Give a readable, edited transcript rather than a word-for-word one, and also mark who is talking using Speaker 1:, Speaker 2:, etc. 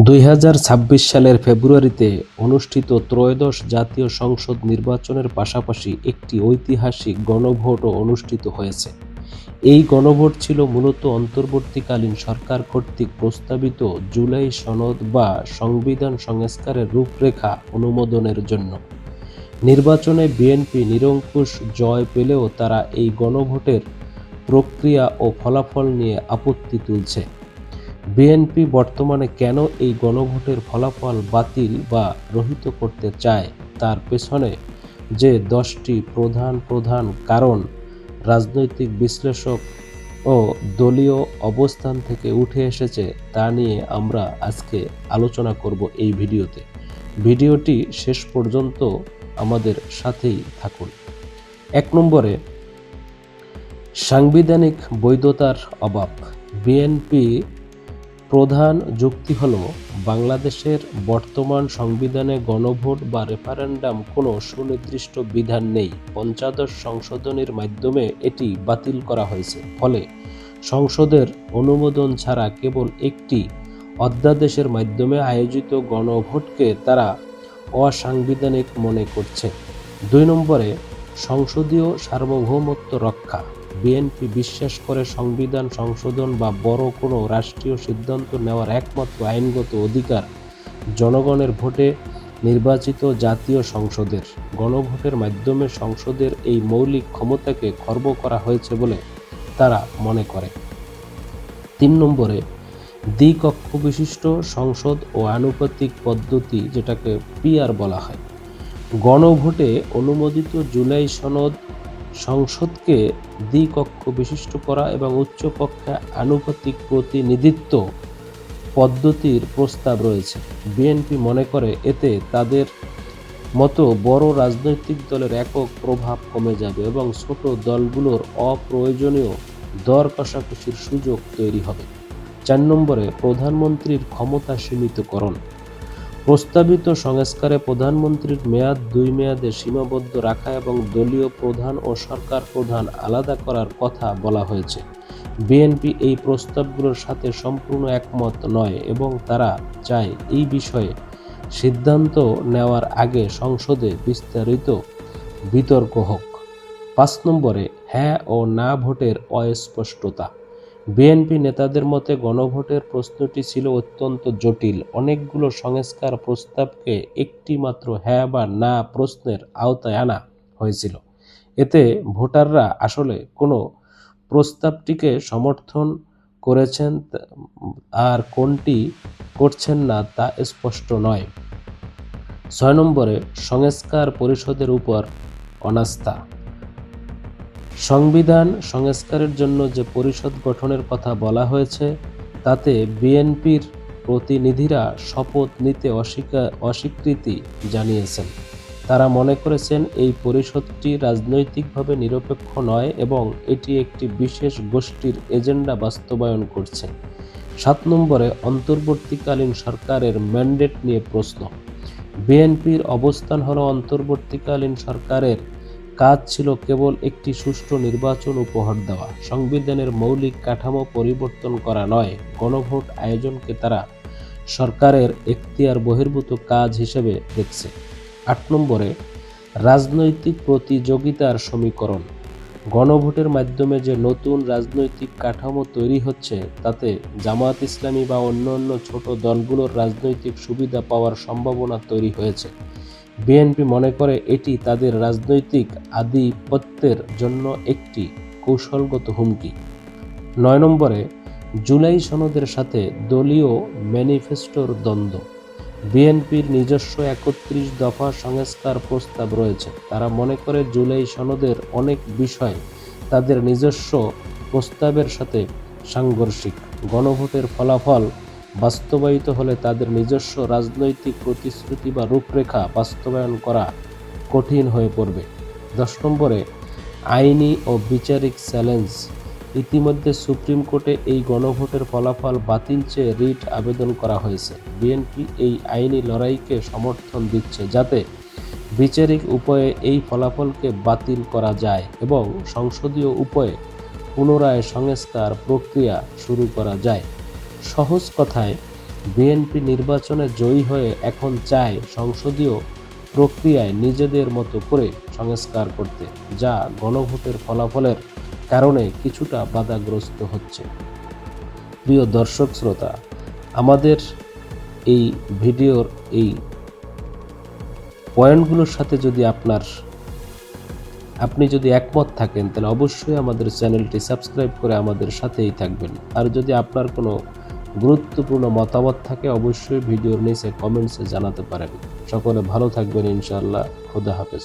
Speaker 1: 2026 সালের ফেব্রুয়ারিতে অনুষ্ঠিত ত্রয়োদশ জাতীয় সংসদ নির্বাচনের পাশাপাশি একটি ঐতিহাসিক গণভোটও অনুষ্ঠিত হয়েছে। এই গণভোট ছিল মূলত অন্তর্বর্তীকালীন সরকার কর্তৃক প্রস্তাবিত জুলাই সনদ বা সংবিধান সংস্কারের রূপরেখা অনুমোদনের জন্য। নির্বাচনে বিএনপি নিরঙ্কুশ জয় পেলেও তারা এই গণভোটের প্রক্রিয়া ও ফলাফল নিয়ে আপত্তি তুলছে। বিএনপি বর্তমানে কেন এই গণভোটের ফলাফল বাতিল বা রহিত করতে চায় তার পেছনে যে 10টি প্রধান কারণ রাজনৈতিক বিশ্লেষক ও দলীয় অবস্থান থেকে উঠে এসেছে তা নিয়ে আমরা আজকে আলোচনা করব এই ভিডিওতে। ভিডিওটি শেষ পর্যন্ত আমাদের সাথেই থাকুন। 1 নম্বরে, সাংবিধানিক বৈধতার অভাব। বিএনপি প্রধান যুক্তি হল, বাংলাদেশের বর্তমান সংবিধানে গণভোট বা রেফারেন্ডাম কোনো সুনির্দিষ্ট বিধান নেই। পঞ্চদশ সংশোধনীর মাধ্যমে এটি বাতিল করা হয়েছে। ফলে সংসদের অনুমোদন ছাড়া কেবল একটি অধ্যাদেশের মাধ্যমে আয়োজিত গণভোটকে তারা অসাংবিধানিক মনে করছে। 2 নম্বরে, সংসদীয় সার্বভৌমত্ব রক্ষা। বিএনপি বিশ্বাস করে সংবিধান সংশোধন বা বড় কোনো রাষ্ট্রীয় সিদ্ধান্ত নেওয়ার একমাত্র আইনগত অধিকার জনগণের ভোটে নির্বাচিত জাতীয় সংসদের। গণভোটের মাধ্যমে সংসদের এই মৌলিক ক্ষমতাকে খর্ব করা হয়েছে বলে তারা মনে করে। 3 নম্বরে, দ্বিকক্ষ বিশিষ্ট সংসদ ও আনুপাতিক পদ্ধতি, যেটাকে পিআর বলা হয়। গণভোটে অনুমোদিত জুলাই সনদ সংসদকে দ্বিকক্ষ বিশিষ্ট করা এবং উচ্চকক্ষে আনুপাতিক প্রতিনিধিত্ব পদ্ধতির প্রস্তাব রয়েছে। বিএনপি মনে করে এতে তাদের মতো বড় রাজনৈতিক দলের একক প্রভাব কমে যাবে এবং ছোট দলগুলোর অপ্রয়োজনীয় দর কষাকষির সুযোগ তৈরি হবে। 4 নম্বরে, প্রধানমন্ত্রীর ক্ষমতা সীমিতকরণ। প্রস্তাবিত সংস্কারে প্রধানমন্ত্রীর মেয়াদ 2 মেয়াদে সীমাবদ্ধ রাখা এবং দলীয় প্রধান ও সরকার প্রধান আলাদা করার কথা বলা হয়েছে। বিএনপি এই প্রস্তাবগুলোর সাথে সম্পূর্ণ একমত নয় এবং তারা চায় এই বিষয়ে সিদ্ধান্ত নেওয়ার আগে সংসদে বিস্তারিত বিতর্ক হোক। 5 নম্বরে, হ্যাঁ ও না ভোটের অস্পষ্টতা। বিএনপি নেতাদের মতে গণভোটের প্রশ্নটি ছিল অত্যন্ত জটিল। অনেকগুলো সংস্কার প্রস্তাবকে একটি মাত্র হ্যাঁ বা না প্রশ্নের আওতায় আনা হয়েছিল। এতে ভোটাররা আসলে কোনো প্রস্তাবটিকে সমর্থন করেছেন আর কোনটি করছেন না তা স্পষ্ট নয়। 6 নম্বরে, সংস্কার পরিষদের উপর অনাস্থা। সংবিধান সংস্কারের জন্য যে পরিষদ গঠনের কথা বলা হয়েছে তাতে বিএনপির প্রতিনিধিরা শপথ নিতে অস্বীকৃতি জানিয়েছেন। তারা মনে করেছেন এই পরিষদটি রাজনৈতিকভাবে নিরপেক্ষ নয় এবং এটি একটি বিশেষ গোষ্ঠীর এজেন্ডা বাস্তবায়ন করছে। 7 নম্বরে, অন্তর্বর্তীকালীন সরকারের ম্যান্ডেট নিয়ে প্রশ্ন। বিএনপির অবস্থান হলো অন্তর্বর্তীকালীন সরকারের কাজ ছিল কেবল একটি সুষ্ঠু নির্বাচন উপহার দেওয়া, সংবিধানের মৌলিক কাঠামো পরিবর্তন করা নয়। গণভোট আয়োজনকে তারা সরকারের এখতিয়ার বহির্ভূত কাজ হিসেবে দেখছে। 8 নম্বরে, রাজনৈতিক প্রতিযোগিতার সমীকরণ। গণভোটের মাধ্যমে যে নতুন রাজনৈতিক কাঠামো তৈরি হচ্ছে তাতে জামায়াত ইসলামী বা অন্যান্য ছোট দলগুলোর রাজনৈতিক সুবিধা পাওয়ার সম্ভাবনা তৈরি হয়েছে। বিএনপি মনে করে এটি তাদের রাজনৈতিক আধিপত্যের জন্য একটি কৌশলগত হুমকি। 9 নম্বরে, জুলাই সনদের সাথে দলীয় ম্যানিফেস্টোর দ্বন্দ্ব। বিএনপির নিজস্ব 31 দফা সংস্কার প্রস্তাব রয়েছে। তারা মনে করে জুলাই সনদের অনেক বিষয় তাদের নিজস্ব প্রস্তাবের সাথে সাংঘর্ষিক। গণভোটের ফলাফল বাস্তবায়িত হলে তাদের নিজস্ব রাজনৈতিক প্রতিশ্রুতি বা রূপরেখা বাস্তবায়ন করা কঠিন হয়ে পড়বে। 10 নম্বরে, আইনি ও বিচারিক চ্যালেঞ্জ। ইতিমধ্যে সুপ্রিম কোর্টে এই গণভোটের ফলাফল বাতিল চেয়ে রিট আবেদন করা হয়েছে। বিএনপি এই আইনি লড়াইকে সমর্থন দিচ্ছে যাতে বিচারিক উপায়ে এই ফলাফলকে বাতিল করা যায় এবং সংসদীয় উপায়ে পুনরায় সংস্কার প্রক্রিয়া শুরু করা যায়। সহজ কথায় বিএনপি নির্বাচনে জয়ী হয়ে এখন চায় সংসদীয় প্রক্রিয়ায় নিজেদের মতো করে সংস্কার করতে, যা গণভোটের ফলাফলের কারণে কিছুটা বাধাগ্রস্ত হচ্ছে। প্রিয় দর্শক শ্রোতা, আমাদের এই ভিডিওর এই পয়েন্টগুলোর সাথে যদি আপনি যদি একমত থাকেন, তাহলে অবশ্যই আমাদের চ্যানেলটি সাবস্ক্রাইব করে আমাদের সাথেই থাকবেন। আর যদি আপনার কোনো গুরুত্বপূর্ণ মতামত থাকে, অবশ্যই ভিডিওর নিচে কমেন্টসে জানাতে পারেন। সকলে ভালো থাকবেন ইনশাআল্লাহ। খোদা হাফেজ।